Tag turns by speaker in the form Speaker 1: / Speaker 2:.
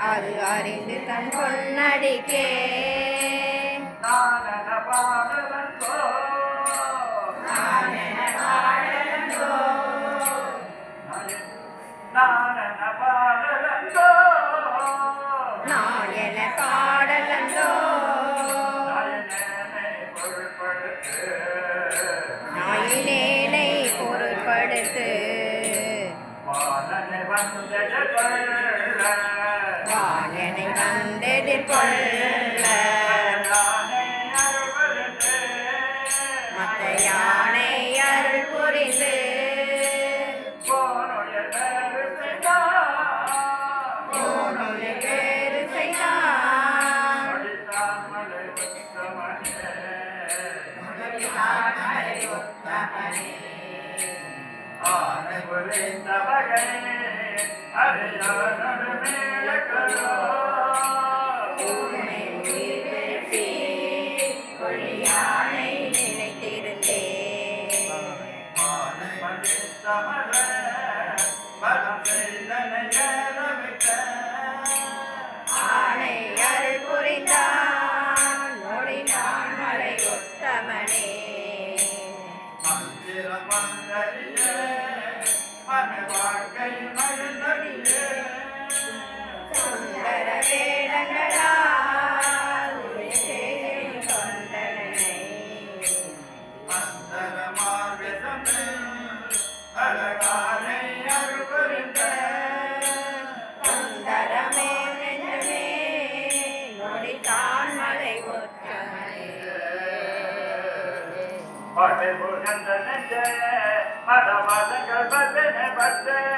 Speaker 1: அது அறிந்து தன் பொன்னடிக்கே நாயன பாடலந்தோ நாயினேனை பொருட்படுத்து வானனை வந்தெதிர்கொள்ள மத்த யானை அருள் புரிந்து வேறு செய்தான் யானை நினைத்திருந்தேன் ஆனை அருள் புரிந்தான் நொடினான் மலை உத்தமனே சுந்தர வேடங்களால் தொண்டனை சுந்தரமே நெஞ்சமே நொடித்தான் மலை உத்தமனே
Speaker 2: மடவாதங்கள் பத்தனை பத்தே